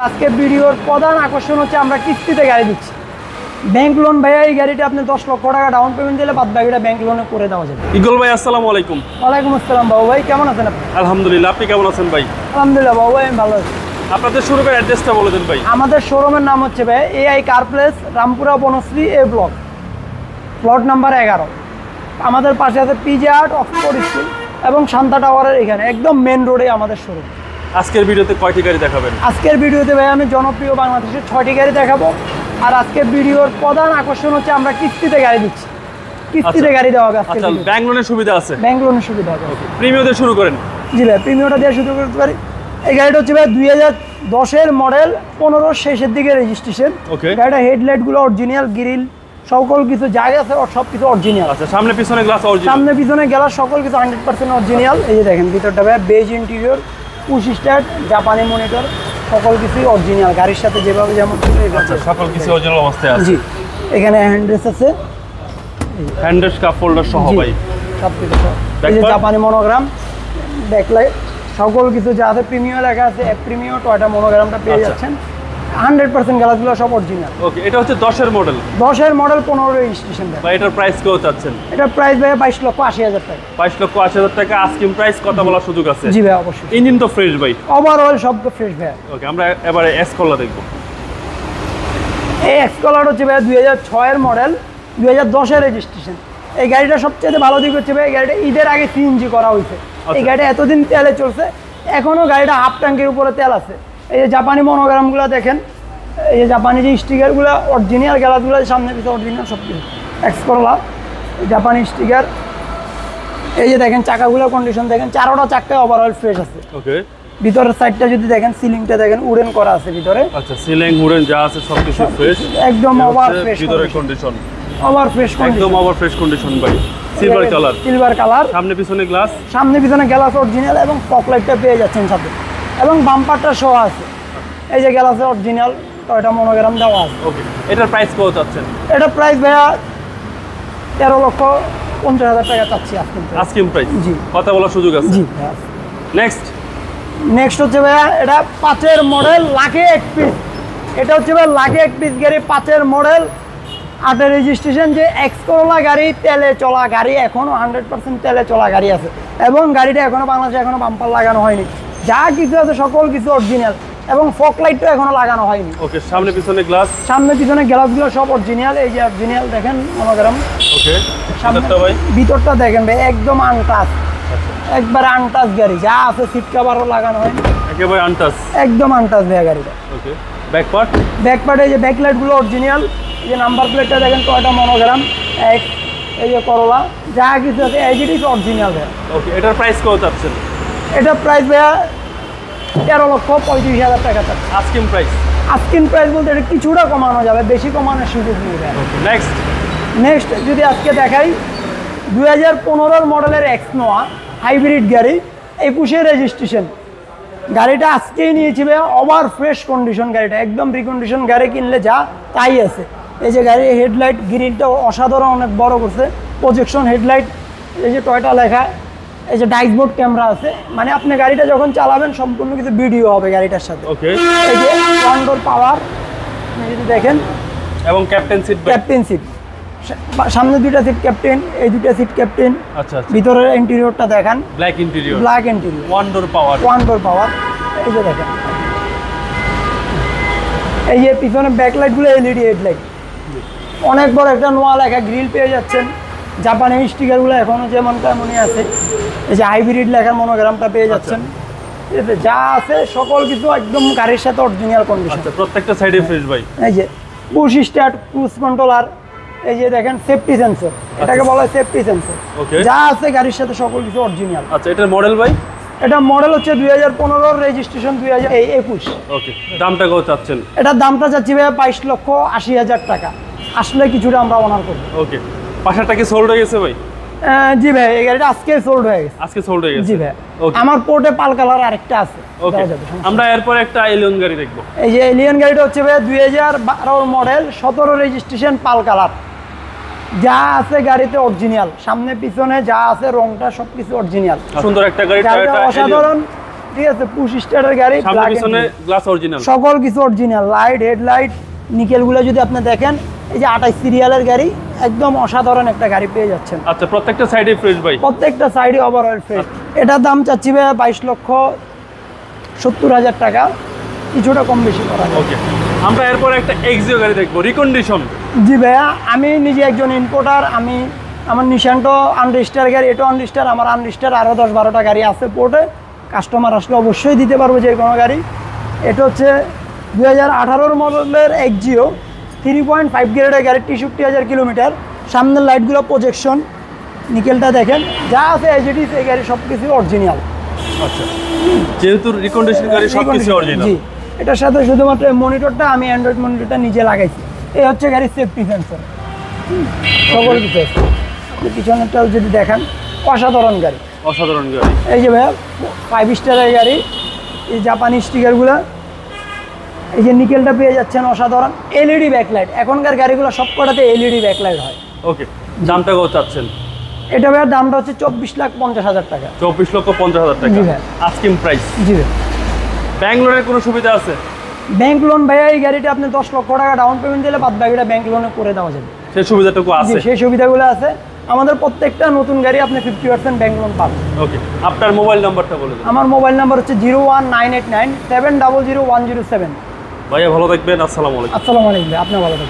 আজকে ভিডিওর প্রধান আকর্ষণ হচ্ছে আমরা কিস্তিতে গাড়ি দিচ্ছি। ব্যাংক লোন ভাইয়া, এই গাড়িটা আপনি 10 লক্ষ টাকা ডাউন পেমেন্ট দিলে বাদ বাকিটা ব্যাংক লোনে করে দেওয়া যাবে। ইগল ভাই আসসালামু আলাইকুম। ওয়ালাইকুম আসসালাম বাবু ভাই, কেমন আছেন আপনি? আলহামদুলিল্লাহ, আপনি কেমন আছেন ভাই? আলহামদুলিল্লাহ বাবু ভাই, আমি ভালো আছি। আপনাদের শোরুমের অ্যাড্রেসটা বলে দেন ভাই। আমাদের শোরুমের নাম হচ্ছে ভাই AI car place, Rampura Banasree এ ব্লক, প্লট নাম্বার 11। আমাদের পাশে আছে পিজে আর্ট, অক্সফোর্ড স্কুল এবং শান্তা টাওয়ারের এখানে একদম মেন রোডে আমাদের শোরুম। আজকের ভিডিওতে কয়টি গাড়ি দেখাবেন? আজকের ভিডিওতে ভাই আমি জনপ্রিয় বাংলাদেশের 6টি গাড়ি দেখাবো। আর আজকের ভিডিওর প্রধান আকর্ষণ হচ্ছে আমরা কিস্তিতে গাড়ি দিচ্ছি। কিস্তিতে গাড়ি দেওয়া হবে আজকে। আচ্ছা, ব্যাংক লোনের সুবিধা আছে? ব্যাংক লোনের সুবিধা হবে। প্রিমিয়াম দিয়ে শুরু করেন। জি ভাই, প্রিমিয়ামটা দিয়ে শুরু করতে পারি। এই গাড়িটা হচ্ছে ভাই 2010-এর মডেল, 15 শেষের দিকে রেজিস্ট্রেশন। গাড়িটা হেডলাইটগুলো অরিজিনাল, গ্রিল সকল কিছু জায়গা আছে, সব কিছু অরিজিনাল। আচ্ছা, সামনে পিছনে গ্লাস অরিজিনাল? সামনে পিছনে গ্লাস সকল কিছু 100% অরিজিনাল। এই যে দেখেন ভিতরটা ভাই বেজ ইন্টেরিয়র, পুশ স্টার্ট, জাপানি মনিটর, সকল কিছুই অরিজিনাল। গাড়ির সাথে যেভাবে যেমন ছিল সকল কিছু অরিজিনাল অবস্থায় আছে। জি, এখানে হ্যান্ডরেস আছে, হ্যান্ডরেস কাপ হোল্ডার সহ ভাই, সব কিছু সহ। এই যে জাপানি মনোগ্রাম, ব্যাকলাইট সকল কিছু যা আছে, প্রিমিয়াম লেখা আছে, এফ প্রিমিয়াম, টয়টা মনোগ্রামটা পেয়ে যাচ্ছেন। 100% গ্লাসগুলো সব অরিজিনাল। ওকে, এটা হচ্ছে 10-এর মডেল। 10-এর মডেল, 15 রেজিস্ট্রেশন। ভাই এটার প্রাইস কত চাচ্ছেন? এটার প্রাইস ভাই 22,80,000 টাকা। 22,80,000 টাকা আস্কিং প্রাইস, কথা বলার সুযোগ আছে? জি ভাই, অবশ্যই। ইঞ্জিন তো ফ্রেশ ভাই? ওভারঅল সব ফ্রেশ ভাই। ওকে, আমরা এবারে এস কলা দেখব। এই এক্স কলার হচ্ছে ভাই 2006-এর মডেল, 2010-এর রেজিস্ট্রেশন। এই গাড়িটা সবচেয়ে ভালো দিক হচ্ছে ভাই, গাড়িটা ঈদের আগে সিএনজি করা হয়েছে। এই গাড়িটা এতদিন তেলে চলছে, এখনো গাড়িটা হাফ ট্যাঙ্কের উপরে তেল আছে। এই যে জাপানি মনোগ্রামগুলো দেখেন, এই যে জাপানি যে স্টিকারগুলো অরিজিনাল, গ্লাসগুলো সামনে পিছনে অরিজিনাল সব কিছু। এক্স করলা জাপানি স্টিকার। এই যে দেখেন চাকাগুলো কন্ডিশন দেখেন, 4টা চাকায় ওভারঅল ফ্রেশ আছে। ওকে, ভিতরের সাইডটা যদি দেখেন, সিলিংটা দেখেন উডেন করা আছে ভিতরে। আচ্ছা, সিলিং উডেন যা আছে সবকিছু ফ্রেশ, একদম ওভার ফ্রেশ। ভিতরের কন্ডিশন ওভার ফ্রেশ, একদম ওভার ফ্রেশ কন্ডিশন ভাই। Silver colour, silver colour. সামনে পিছনে গ্লাস, সামনে পিছনে গ্লাস অরিজিনাল এবং ফকলাইটটা পেয়ে যাচ্ছেন সাথে, এবং বাম্পারটা সহ আছে। এই যে গ্লাসে অরিজিনাল টয়টা মনোগ্রাম দেওয়া আছে। ওকে, এটার প্রাইস কত চাচ্ছেন? এটা প্রাইস ভাইয়া 13,50,000 টাকা চাচ্ছি আস্কিং প্রাইস। জি, কথা বলার সুযোগ আছে? জি। নেক্সট হচ্ছে ভাইয়া এটা 5-এর মডেল, লাখে 1 পিস। এটা হচ্ছে ভাই লাখে 1 পিস গাড়ি, 5-এর মডেল, 8-এর রেজিস্ট্রেশন। যে এক্স করোলা গাড়ি, তেলে চলা গাড়ি, এখনো 100% তেলে চলা গাড়ি আছে, এবং গাড়িটা এখনো বাংলাদেশে এখনো বাম্পার লাগানো হয়নি। যা কিছু আছে সকল কিছু অরিজিনাল, এবং ফক লাইটটা এখনো লাগানো হয়নি। ওকে, সামনে পিছনে গ্লাস, সামনে পিছনে গ্লাসগুলো সব অরিজিনাল। এই যে অরিজিনাল দেখেন মনোগ্রাম। ওকে, ভিতরটা দেখেন ভাই একদম আনটাচ, একবার আনটাচ গাড়ি, যা আছে সিট কভারও লাগানো হয়নি, একেবারে আনটাচ, একদম আনটাচ ভাই গাড়িটা। ওকে, ব্যাক পার্ট এই যে ব্যাকলাইটগুলো অরিজিনাল। এই যে নাম্বার প্লেটটা দেখেন টয়টা মনোগ্রাম, এই যে করোলা, যা কিছু আছে এজ ইট ইজ অরিজিনাল ভাই। ওকে, এটার প্রাইস কত চাচ্ছেন? এটা প্রাইস ভাইয়া 13,35,000 টাকা চাচ্ছে আস্কিং প্রাইস। আস্কিং প্রাইস বলতে এটা কিছুটা কমানো যাবে, বেশি কমানোর সুযোগ নেই ভাই। নেক্সট যদি আজকে দেখাই 2015-এর মডেলের এক্স নোয়া হাইব্রিড গাড়ি, 21-এর রেজিস্ট্রেশন। গাড়িটা আজকেই নিয়েছি ভাই, ওভার ফ্রেশ কন্ডিশন। গাড়িটা একদম রিকন্ডিশন, গাড়ি কিনলে যা তাই আছে। এই যে গাড়ির হেডলাইট, গ্রিলটা অসাধারণ, অনেক বড় করছে, প্রজেকশন হেডলাইট। এই যে টয়টা লেখা, এই যে ডাইসবোর্ড ক্যামেরা আছে, মানে আপনি গাড়িটা যখন চালাবেন সম্পূর্ণ কিছু ভিডিও হবে গাড়িটার সাথে। ওকে, এই যে ওয়ান ডোর পাওয়ার যদি দেখেন, এবং ক্যাপ্টেন সিট, সামনে 2টা সিট ক্যাপ্টেন, এই 2টা সিট ক্যাপ্টেন। আচ্ছা, ভিতরের ইন্টেরিয়রটা দেখান, ব্ল্যাক ইন্টেরিয়র, ওয়ান ডোর পাওয়ার। এই যে দেখেন, এই যে পিছনে ব্যাকলাইটগুলো এলইডি হেডলাইট, অনেক বড় একটা নোয়া লেখা গ্রিল পেয়ে যাচ্ছেন। জাপানি স্টিকারগুলো এখনো যেমন তেমনই আছে। এই যে হাইব্রিড লেখার মনোগ্রামটা পেয়ে যাচ্ছেন। যা আছে সকল কিছু একদম গাড়ির সাথে অরিজিনাল কন্ডিশন। প্রত্যেকটা সাইডে ফ্রেশ ভাই। এই যে পুশ স্টার্ট, ক্রুজ কন্ট্রোলার, এই যে দেখেন সেফটি সেন্সর, এটাকে বলা হয় সেফটি সেন্সর। যা আছে গাড়ির সাথে সকল কিছু অরিজিনাল। আচ্ছা, এটার মডেল ভাই? এটা মডেল হচ্ছে 2015-এর রেজিস্ট্রেশন, 2021। ওকে, দামটা কত চাচ্ছেন? এটার দামটা চাচ্ছি ভাই 22,80,000 টাকা। আসলে কিছুটা আমরা অনার করবো। ওকে, পাশাটা কি সোল্ড হয়ে গেছে ভাই? জি ভাই, এই গাড়িটা আজকে সোল্ড হয়ে গেছে। জি ভাই, আমার পোর্টে পাল কালার আরেকটা আছে। ওকে, আমরা এরপর একটা এলিয়ন গাড়ি দেখবো। এই যে এলিয়ন গাড়িটা হচ্ছে ভাই 2012 মডেল, 17 রেজিস্ট্রেশন, পাল কালার। যা আছে গাড়িতে অরিজিনাল, সামনে পিছনে যা আছে রংটা সবকিছু অরিজিনাল। সুন্দর একটা গাড়ি, অসাধারণ ঠিক আছে, পুশ স্টার্টের গাড়ি, সামনে black and পিছনে green। Glass original. সকল কিছু অরিজিনাল, লাইট, হেডলাইট, নিকেলগুলো যদি আপনি দেখেন, এই যে 28 সিরিয়ালের গাড়ি, একদম অসাধারণ একটা গাড়ি পেয়ে যাচ্ছেন। আচ্ছা, প্রত্যেকটা সাইডে ফ্রেশ ভাই? প্রত্যেকটা সাইডে ওভারঅল ফ্রেশ। এটার দাম চাচ্ছি ভাইয়া 22,70,000 টাকা, কিছুটা কম বেশি করা যাবে। ওকে, আমরা এরপর একটা এক্সিও গাড়ি দেখবো, রিকন্ডিশন। জি ভাইয়া, আমি নিজে একজন ইম্পোর্টার, আমার নিশানটো আনরেজিস্টার গাড়ি, এটাও আনরেজিস্টার, আমার আনরেজিস্টার আরও 10-12টা গাড়ি আছে পোর্টে, কাস্টমার আসলে অবশ্যই দিতে পারবো যে কোনো গাড়ি। এটা হচ্ছে 2018 মডেলের এক্সিও, 3.5 গ্রেডের গাড়ি, 63,000 কিলোমিটার। সামনের লাইটগুলো প্রজেকশন, নিকেলটা দেখেন, যা আছে এজিডিস, এই গাড়ি সব কিছু অরিজিনাল। আচ্ছা, যেহেতু রিকন্ডিশন গাড়ি সবকিছু অরিজিনাল। জি, এটার সাথে শুধুমাত্র মনিটরটা, আমি অ্যান্ড্রয়েড মনিটরটা নিজে লাগাইছি। এই হচ্ছে গাড়ির সেফটি সেন্সর, সকল কিছু আছে। আপনি পিছনেরটাও যদি দেখেন, অসাধারণ গাড়ি। অসাধারণ গাড়ি। এই যে ভাইয়া 5 স্টারের গাড়ি, এই জাপানি স্টিকারগুলো, এই যে নিকেলটা পেয়ে যাচ্ছেন অসাধারণ। এলইডি ব্যাকলাইট, এখনকার গাড়িগুলো সবকটাতে এলইডি ব্যাকলাইট হয়। ওকে, দামটা কত চাচ্ছেন? এটা ভাইয়া দামটা হচ্ছে 24,50,000 টাকা। 24,50,000 টাকা জি ভাই। Asking price. জি ভাই। ব্যাঙ্গালোরের কোনো সুবিধা আছে? ব্যাংক লোন ভাইয়া, এই গাড়িটা আপনি 10 লক্ষ টাকা ডাউন পেমেন্ট দিলে বাদ বাকিটা ব্যাংক লোনে করে দেওয়া যাবে। সেই সুবিধাটুকু জি, আছে? সেই সুবিধাগুলো আছে। আমাদের প্রত্যেকটা নতুন গাড়ি আপনি 50% ব্যাংক লোন পাবেন। ওকে, আপনার মোবাইল নাম্বারটা বলে দিন। আমার মোবাইল নাম্বার হচ্ছে 01989 700 107। ভাইয়া ভালো থাকবেন, আসসালামু আলাইকুম। আসসালামু আলাইকুম, আপনি ভালো থাকবেন।